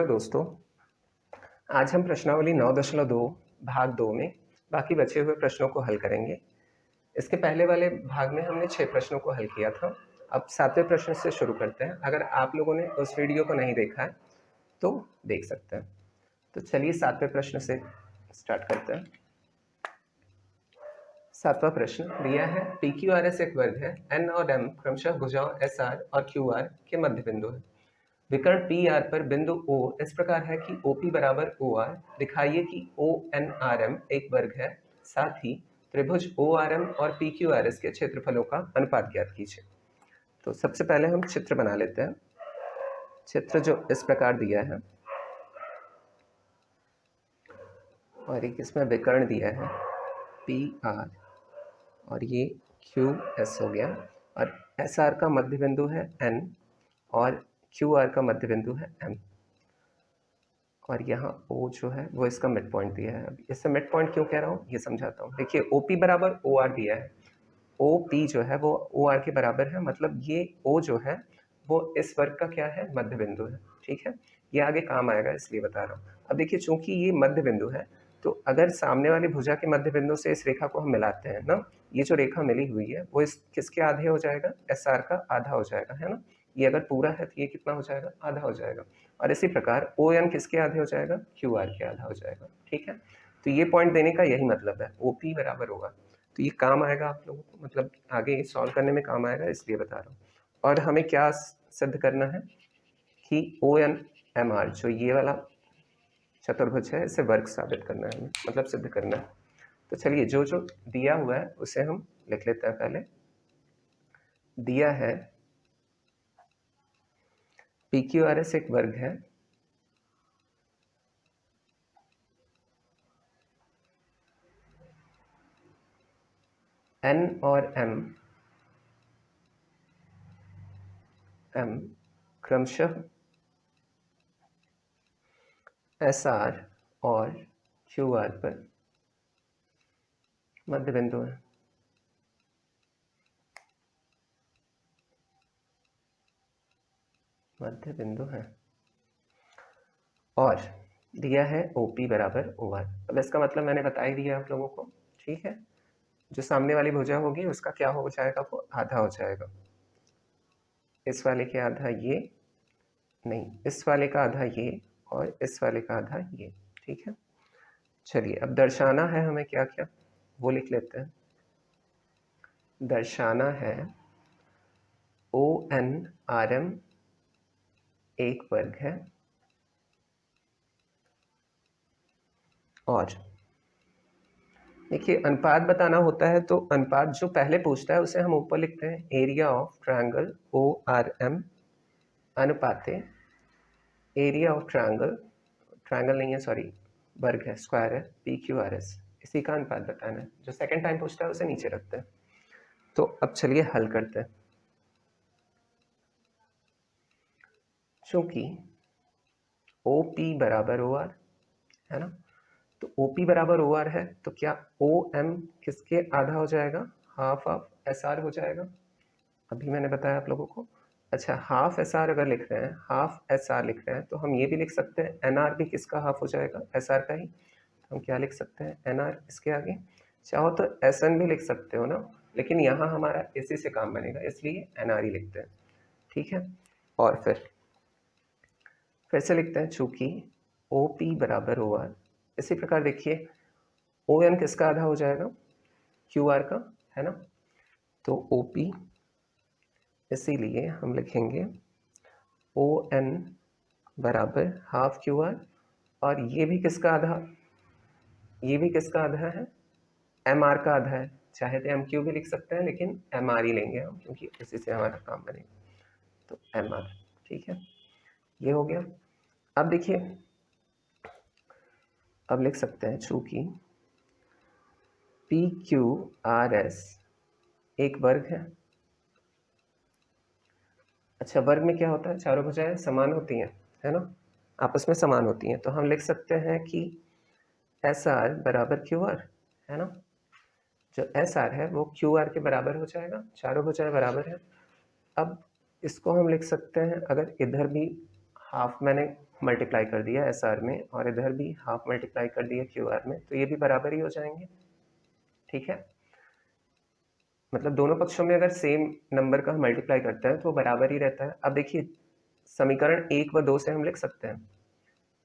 दोस्तों, आज हम प्रश्नावली 9.2 भाग 2 में बाकी बचे हुए प्रश्नों को हल करेंगे। इसके पहले वाले भाग में हमने 6 प्रश्नों को हल किया था। अब 7वें प्रश्न से शुरू करते हैं। अगर आप लोगों ने उस वीडियो को नहीं देखा है तो देख सकते हैं। तो चलिए 7वें प्रश्न से स्टार्ट करते हैं। 7वां प्रश्न दिया है, PQRS एक वर्ग है, N और M क्रमशः भुजाओं SR और QR के मध्य बिंदु है। विकर्ण PR पर बिंदु O इस प्रकार है कि OP बराबर OR। दिखाइए कि ONRM एक वर्ग है। साथ ही त्रिभुज ORM और PQRS के क्षेत्रफलों का अनुपात ज्ञात कीजिए। तो सबसे पहले हम चित्र बना लेते हैं। चित्र जो इस प्रकार दिया है और एक इसमें विकर्ण दिया है PR और ये QS हो गया और SR का मध्य बिंदु है N और QR का मध्य बिंदु है M और यहाँ O जो है वो इसका मिड पॉइंट दिया है। अब इससे मिड पॉइंट क्यों कह रहा हूँ ये समझाता हूँ। देखिए OP बराबर OR दिया है, OP जो है वो OR के बराबर है, मतलब ये O जो है वो इस वर्ग का क्या है, मध्य बिंदु है। ठीक है, ये आगे काम आएगा इसलिए बता रहा हूँ। अब देखिए चूंकि ये मध्य बिंदु है तो अगर सामने वाली भुजा के मध्य बिंदु से इस रेखा को हम मिलाते हैं ना, ये जो रेखा मिली हुई है वो इस किसके आधे हो जाएगा, SR का आधा हो जाएगा, है ना। ये अगर पूरा है तो ये कितना हो जाएगा, आधा हो जाएगा। और इसी प्रकार ON किसके आधे हो जाएगा, QR के आधा हो जाएगा। ठीक है, तो ये पॉइंट देने का यही मतलब है, OP बराबर होगा। तो ये काम आएगा आप लोगों को, मतलब आगे सॉल्व करने में काम आएगा इसलिए बता रहा हूँ। और हमें क्या सिद्ध करना है कि ONMR जो ये वाला चतुर्भुज है इसे वर्ग साबित करना है हमें, मतलब सिद्ध करना है। तो चलिए जो जो दिया हुआ है उसे हम लिख लेते हैं। पहले दिया है PQRS एक वर्ग है, N और M क्रमशः SR और QR पर मध्य बिंदु है। मध्य बिंदु है और दिया है OP बराबर OR। अब इसका मतलब मैंने बता ही दिया आप लोगों को। ठीक है, जो सामने वाली भुजा होगी उसका क्या हो जाएगा, वो आधा हो जाएगा। इस वाले के आधा ये नहीं, इस वाले का आधा ये और इस वाले का आधा ये। ठीक है, चलिए अब दर्शाना है हमें क्या क्या, वो लिख लेते हैं। दर्शाना है ONRM एक वर्ग है और देखिए अनुपात बताना होता है तो अनुपात जो पहले पूछता है उसे हम ऊपर लिखते हैं, एरिया ऑफ ट्रायंगल ORM अनुपाते एरिया ऑफ ट्रायंगल, ट्रायंगल नहीं है सॉरी वर्ग है, स्क्वायर है, PQRS, इसी का अनुपात बताना है। जो सेकंड टाइम पूछता है उसे नीचे रखते हैं। तो अब चलिए हल करते हैं। चूंकि OP बराबर OR है ना, तो OP बराबर OR है तो क्या OM किसके आधा हो जाएगा, हाफ ऑफ SR हो जाएगा। अभी मैंने बताया आप लोगों को। अच्छा, हाफ SR अगर लिख रहे हैं, हाफ SR लिख रहे हैं तो हम ये भी लिख सकते हैं NR भी किसका हाफ हो जाएगा, SR का ही। तो हम क्या लिख सकते हैं, NR इसके आगे। चाहो तो SN भी लिख सकते हो ना, लेकिन यहाँ हमारा इसी से काम बनेगा इसलिए NR ही लिखते हैं। ठीक है, और फिर से लिखते हैं चूंकि OP बराबर OR। इसी प्रकार देखिए ON किसका आधा हो जाएगा, QR का, है ना। तो OP, इसीलिए हम लिखेंगे ON बराबर हाफ QR और ये भी किसका आधा, ये भी किसका आधा है, MR का आधा है। चाहे तो MQ भी लिख सकते हैं लेकिन MR ही लेंगे हम क्योंकि इसी से हमारा काम बनेगा। तो MR, ठीक है, ये हो गया। अब देखिए अब लिख सकते हैं चूंकि PQRS एक वर्ग है। अच्छा, वर्ग में क्या होता है, चारों भुजाएं समान होती हैं, है ना, आपस में समान होती हैं। तो हम लिख सकते हैं कि SR बराबर QR, है ना। जो SR है वो QR के बराबर हो जाएगा, चारों भुजाएं बराबर है। अब इसको हम लिख सकते हैं, अगर इधर भी हाफ मैंने मल्टीप्लाई कर दिया एस आर में और इधर भी हाफ मल्टीप्लाई कर दिया क्यू आर में, तो ये भी बराबर ही हो जाएंगे। ठीक है, मतलब दोनों पक्षों में अगर सेम नंबर का मल्टीप्लाई करते हैं तो बराबर ही रहता है। अब देखिए समीकरण 1 व 2 से हम लिख सकते हैं,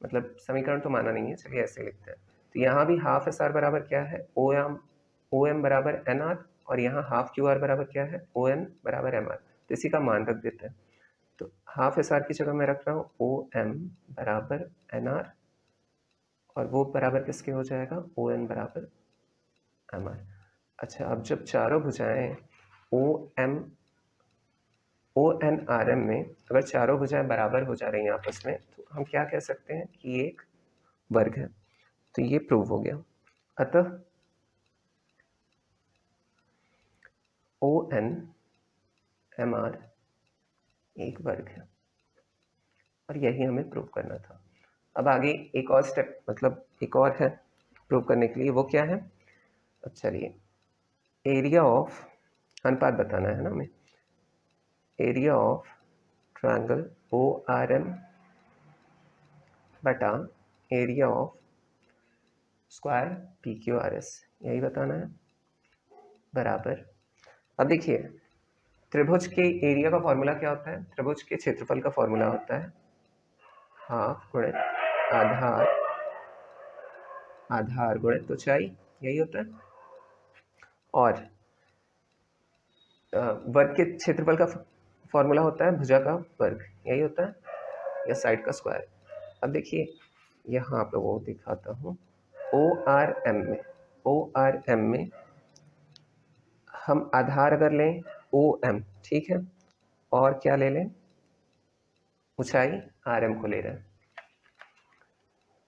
मतलब समीकरण तो माना नहीं है, चलिए ऐसे लिखते हैं। तो यहाँ भी हाफ एस आर बराबर क्या है, ओ एम बराबर एन आर, और यहाँ हाफ क्यू आर बराबर क्या है, ओ एन बराबर एम आर। तो इसी का मान रख देते हैं। तो हाफ एस आर की जगह मैं रख रहा हूँ ओ एम बराबर एन आर, और वो बराबर किसके हो जाएगा, ओ एन बराबर एम आर। अच्छा, अब जब चारों भुजाएं ओ एन आर एम में अगर चारों भुजाएं बराबर हो जा रही हैं आपस में, तो हम क्या कह सकते हैं कि ये एक वर्ग है। तो ये प्रूव हो गया। अतः ओ एन एम आर एक वर्ग है, और यही हमें प्रूव करना था। अब आगे एक और स्टेप, मतलब एक और है प्रूव करने के लिए, वो क्या है, अब चलिए एरिया ऑफ, अनुपात बताना है ना हमें, area of triangle O R M बटा area of square P Q R S, यही बताना है, बराबर। अब देखिए त्रिभुज के एरिया का फॉर्मूला क्या होता है, त्रिभुज के क्षेत्रफल का फॉर्मूला होता है हाफ गुणित आधार, आधार गुणित ऊंचाई, यही होता है। और वर्ग के क्षेत्रफल का फॉर्मूला होता है भुजा का वर्ग, यही होता है, या साइड का स्क्वायर। अब देखिए यहाँ आप लोगों को दिखाता हूँ, ओ आर एम में हम आधार अगर लें ओ एम, ठीक है, और क्या ले लें, ऊंचाई आर एम को ले रहे हैं,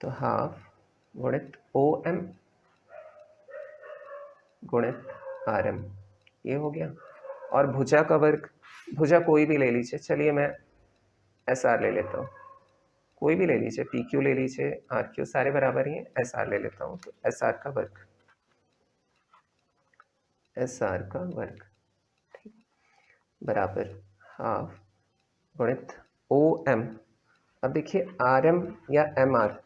तो हाफ गुणित ओ एम गुणित आर एम, ये हो गया। और भुजा का वर्ग, भुजा कोई भी ले लीजिए, चलिए मैं एस आर ले लेता हूँ, कोई भी ले लीजिए, पी क्यू ले लीजिए, आर क्यू, सारे बराबर ही हैं, एस आर ले लेता हूँ, तो एस आर का वर्ग, एस आर का वर्ग, ठीक, बराबर हाफ गुणित ओ एम। अब देखिए आर एम या एम आर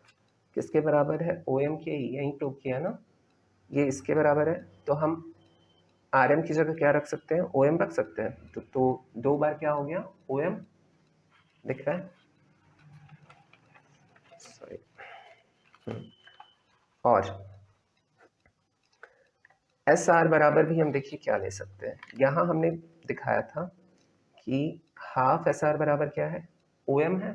किसके बराबर है, ओ एम के, यहीं प्रूव किया ना, ये इसके बराबर है, तो हम आर एम की जगह क्या रख सकते हैं, ओ एम रख सकते हैं। तो दो बार क्या हो गया, ओ एम दिख रहा है, सॉरी, और एस आर बराबर भी हम देखिए क्या ले सकते हैं, यहाँ हमने दिखाया था कि हाफ एस आर बराबर क्या है, ओ एम है,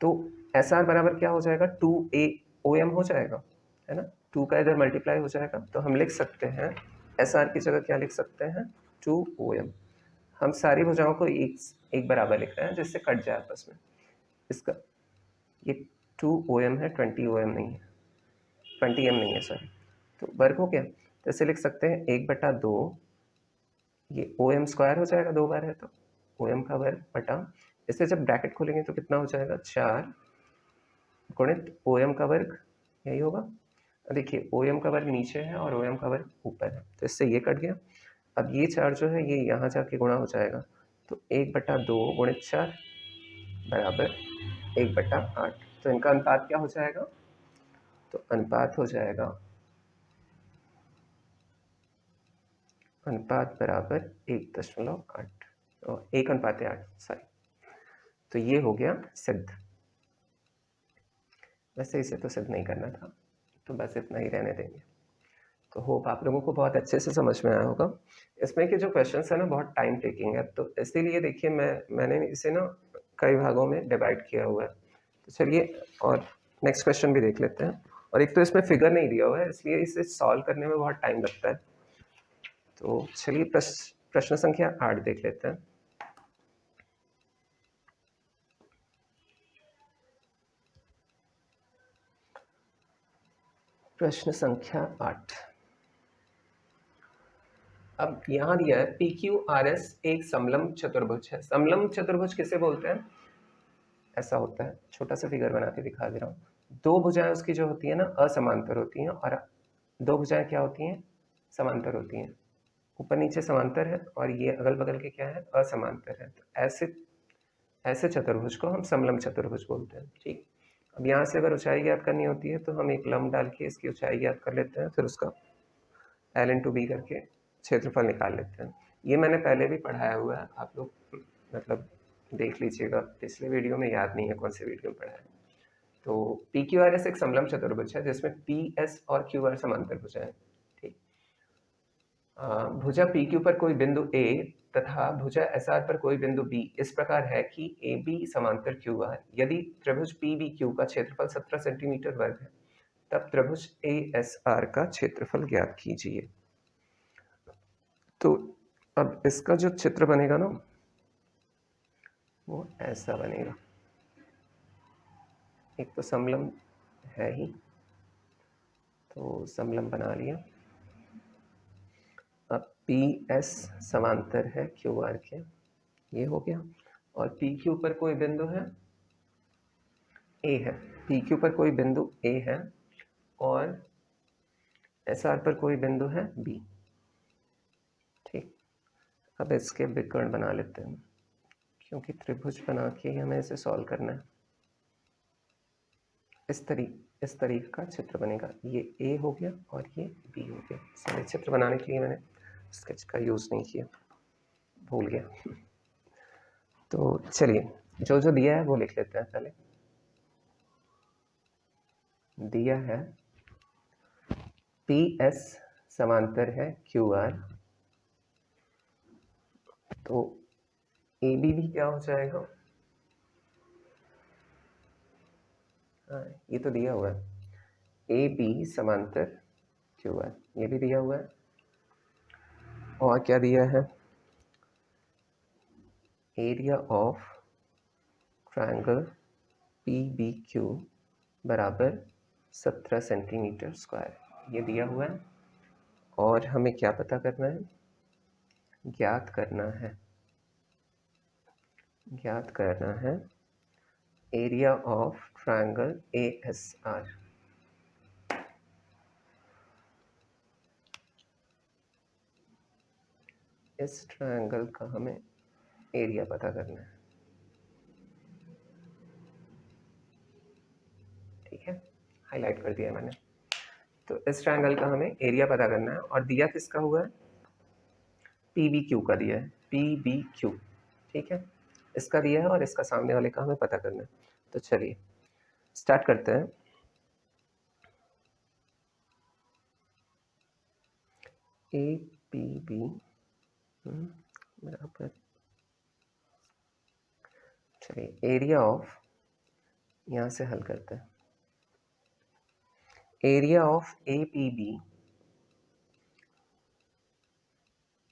तो एस आर बराबर क्या हो जाएगा, 2a ओ एम हो जाएगा, है ना, 2 का इधर मल्टीप्लाई हो जाएगा, तो हम लिख सकते हैं एस आर की जगह क्या लिख सकते हैं, 2 हम सारी भुजाओं को एक बराबर लिख रहे हैं जिससे कट जाए आपस में। इसका ये 2 है, 20 नहीं है, 20m नहीं है, सॉरी, तो वर्ग हो गया। तो इसे लिख सकते हैं 1/2, ये OM² हो जाएगा, 2 बार है तो OM का वर्ग बटा, इसे जब ब्रैकेट खोलेंगे तो कितना हो जाएगा, 4 गुणित OM का वर्ग, यही होगा। देखिए OM का वर्ग नीचे है और OM का वर्ग ऊपर है, तो इससे ये कट गया। अब ये 4 जो है ये यहाँ जाके गुणा हो जाएगा, तो 1/2 गुणित 4 बराबर 1/8। तो इनका अनुपात क्या हो जाएगा, तो अनुपात हो जाएगा, अनुपात बराबर 1.8, 1:8, सॉरी। तो ये हो गया सिद्ध। वैसे इसे तो सिद्ध नहीं करना था, तो बस इतना ही रहने देंगे। तो होप आप लोगों को बहुत अच्छे से समझ में आया होगा। इसमें के जो क्वेश्चंस है ना बहुत टाइम टेकिंग है, तो इसीलिए देखिए मैंने इसे ना कई भागों में डिवाइड किया हुआ है। तो चलिए और नेक्स्ट क्वेश्चन भी देख लेते हैं। और एक तो इसमें फिगर नहीं दिया हुआ है, इसलिए इसे सॉल्व करने में बहुत टाइम लगता है। तो चलिए प्रश्न संख्या 8 देख लेते हैं। प्रश्न संख्या 8। अब यहाँ दिया है PQRS एक समलंब चतुर्भुज है। समलंब चतुर्भुज किसे बोलते हैं, ऐसा होता है, छोटा सा फिगर बना के दिखा दे रहा हूँ। दो भुजाएं उसकी जो होती है ना असमांतर होती हैं, और दो भुजाएं क्या होती हैं, समांतर होती हैं। ऊपर नीचे समांतर है और ये अगल बगल के क्या है, असमांतर है। तो ऐसे चतुर्भुज को हम समलंब चतुर्भुज बोलते हैं, ठीक। अब यहाँ से अगर ऊंचाई ज्ञात करनी होती है तो हम एक लंब डाल के इसकी ऊंचाई ज्ञात कर लेते हैं, फिर उसका L इंटू बी करके क्षेत्रफल निकाल लेते हैं। ये मैंने पहले भी पढ़ाया हुआ है, आप लोग मतलब देख लीजिएगा, पिछले वीडियो में याद नहीं है कौन से वीडियो में पढ़ाया है। तो पी क्यू आर एस एक समलंब चतुर्भुज है जिसमें पी एस और क्यू आर समांतर भुजा है। ठीक, भुजा पी क्यू पर कोई बिंदु ए तथा भुजा एस आर पर कोई बिंदु बी इस प्रकार है कि ए बी समांतर क्यू आर। यदि त्रिभुज पी बी क्यू का क्षेत्रफल 17 सेंटीमीटर वर्ग है तब त्रिभुज ए एस आर का क्षेत्रफल ज्ञात कीजिए। तो अब इसका जो चित्र बनेगा ना वो ऐसा बनेगा। एक तो समलंब है ही, तो समलंब बना लिया। अब पी एस समांतर है क्यू आर के, ये हो गया। और पी क्यू पर कोई बिंदु है ए है, पी क्यू पर कोई बिंदु ए है और एस आर पर कोई बिंदु है बी। ठीक, अब इसके विकर्ण बना लेते हैं क्योंकि त्रिभुज बना के हमें इसे सॉल्व करना है। इस तरीके का चित्र बनेगा। ये ए हो गया और ये बी हो गया। सारे चित्र बनाने के लिए मैंने स्केच का यूज़ नहीं किया, भूल गया। तो चलिए जो जो दिया है वो लिख लेते हैं। पहले दिया है पी एस समांतर है क्यू आर, तो ए बी भी क्या हो जाएगा? हाँ, ये तो दिया हुआ है ए बी समांतर क्यू आर, ये भी दिया हुआ है। और क्या दिया है? Area of triangle P B Q बराबर 17 सेंटीमीटर स्क्वायर, ये दिया हुआ है। और हमें क्या पता करना है? ज्ञात करना है area of triangle A S are. इस ट्रायंगल का हमें एरिया पता करना है। ठीक है, हाईलाइट कर दिया मैंने। तो इस ट्रायंगल का हमें एरिया पता करना है और दिया किसका हुआ है? पी बी क्यू का दिया है, पी बी क्यू। ठीक है, इसका दिया है और इसका सामने वाले का हमें पता करना है। तो चलिए स्टार्ट करते हैं। ए पी बी बराबर, चलिए एरिया ऑफ, यहाँ से हल करते हैं। Area of A P B,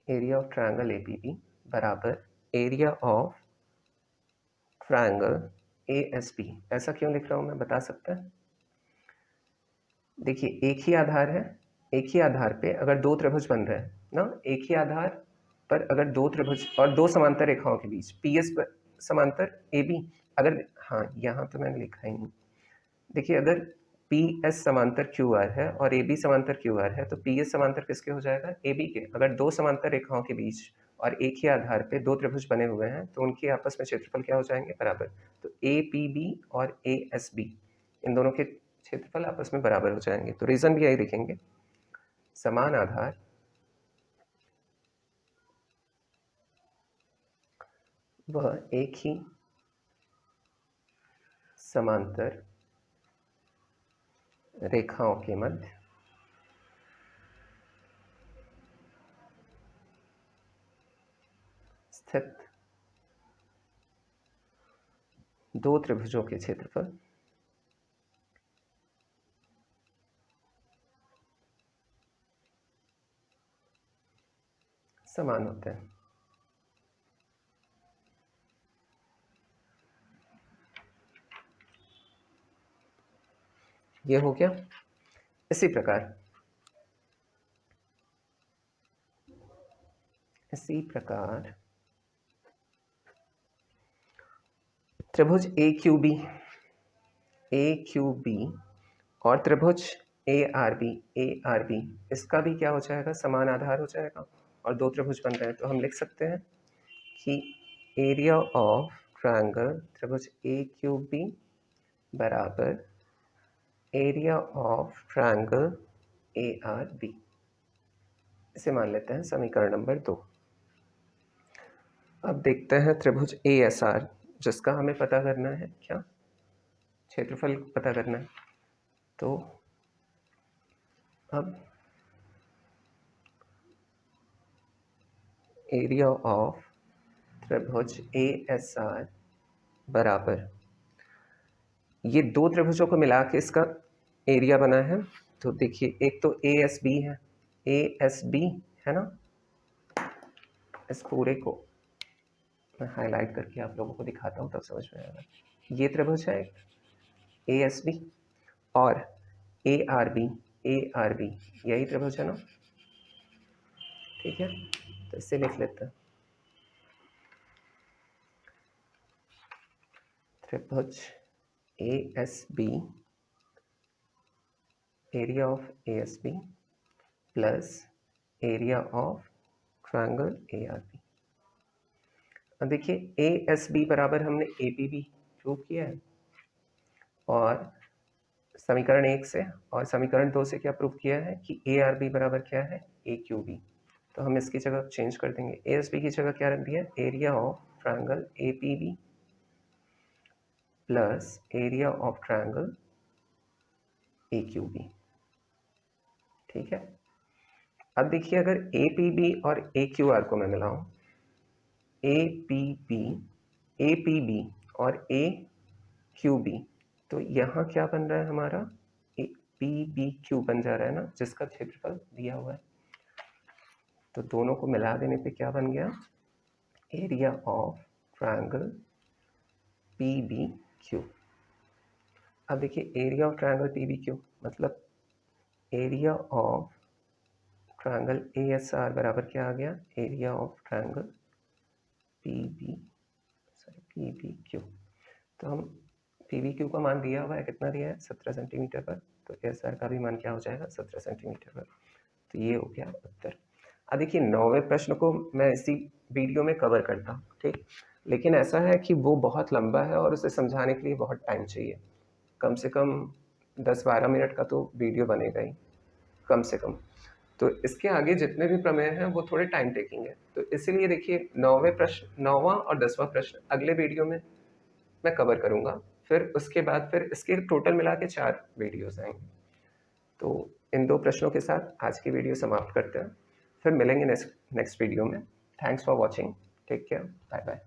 area of triangle A P B बराबर area of triangle A S B. ऐसा क्यों लिख रहा हूँ मैं, बता सकता है? देखिए एक ही आधार है, एक ही आधार पे अगर दो त्रिभुज बन रहे हैं ना, एक ही आधार पर अगर दो त्रिभुज और दो समांतर रेखाओं के बीच पी एस समांतर ए बी, अगर, हाँ यहाँ तो मैंने लिखा ही नहीं। देखिए अगर पी एस समांतर क्यू आर है और ए बी समांतर क्यू आर है तो पी एस समांतर किसके हो जाएगा? ए बी के। अगर दो समांतर रेखाओं के बीच और एक ही आधार पे दो त्रिभुज बने हुए हैं तो उनके आपस में क्षेत्रफल क्या हो जाएंगे? बराबर। तो ए पी बी और ए एस बी, इन दोनों के क्षेत्रफल आपस में बराबर हो जाएंगे। तो रीजन भी यही लिखेंगे, समान आधार वह एक ही समांतर रेखाओं के मध्य स्थित दो त्रिभुजों के क्षेत्रफल समान होते हैं। ये हो गया। इसी प्रकार त्रिभुज ए क्यू बी और त्रिभुज ए आर बी, इसका भी क्या हो जाएगा? समान आधार हो जाएगा और दो त्रिभुज बन रहे हैं। तो हम लिख सकते हैं कि एरिया ऑफ ट्रायंगल त्रिभुज ए क्यू बी बराबर area of triangle A R B. इसे मान लेते हैं समीकरण नंबर 2। अब देखते हैं त्रिभुज ए एस आर, जिसका हमें पता करना है क्या, क्षेत्रफल पता करना है। तो अब एरिया ऑफ त्रिभुज ए एस आर बराबर, ये दो त्रिभुजों को मिला के इसका एरिया बना है। तो देखिए, एक तो ए एस बी है, ए एस बी है ना। इस पूरे को मैं हाईलाइट करके आप लोगों को दिखाता हूँ, तब समझ में आएगा। ये त्रिभुज है ए एस बी और ए आर बी, यही त्रिभुज है ना। ठीक है, तो इसे लिख लेते हैं, त्रिभुज A S B, area of A S B plus area of triangle A R B. अब देखिए, ए एस बी बराबर हमने ए पी बी प्रूव किया है, और समीकरण 1 से और समीकरण 2 से क्या प्रूव किया है कि ए आर बी बराबर क्या है, ए क्यू बी। तो हम इसकी जगह चेंज कर देंगे, ए एस बी की जगह क्या रख दिया, area of triangle A P B plus area of triangle A Q B. ठीक है, अब देखिए, अगर ए पी बी और ए क्यू आर को मैं मिलाऊं, ए पी बी और ए क्यू बी, तो यहाँ क्या बन रहा है हमारा, ए पी बी क्यू बन जा रहा है ना, जिसका क्षेत्रफल दिया हुआ है। तो दोनों को मिला देने पे क्या बन गया, area of triangle P B Q. अब देखिए, area of triangle P B Q मतलब area of triangle A S R बराबर क्या आ गया, area of triangle P B Q. तो हम पी बी क्यू का मान दिया हुआ है, कितना दिया है, 17 सेंटीमीटर पर। तो एस आर का भी मान क्या हो जाएगा, 17 सेंटीमीटर पर। तो ये हो गया उत्तर। अब देखिए, 9वें प्रश्न को मैं इसी वीडियो में कवर करता हूँ, ठीक। लेकिन ऐसा है कि वो बहुत लंबा है और उसे समझाने के लिए बहुत टाइम चाहिए, कम से कम 10-12 मिनट का तो वीडियो बनेगा ही कम से कम। तो इसके आगे जितने भी प्रमेय हैं वो थोड़े टाइम टेकिंग है। तो इसीलिए देखिए, 9वां और 10वां प्रश्न अगले वीडियो में मैं कवर करूँगा। फिर उसके बाद फिर इसके टोटल मिला के 4 वीडियोस आएंगे। तो इन 2 प्रश्नों के साथ आज की वीडियो समाप्त करते हैं, फिर मिलेंगे नेक्स्ट वीडियो में। Thanks for watching, take care, bye bye.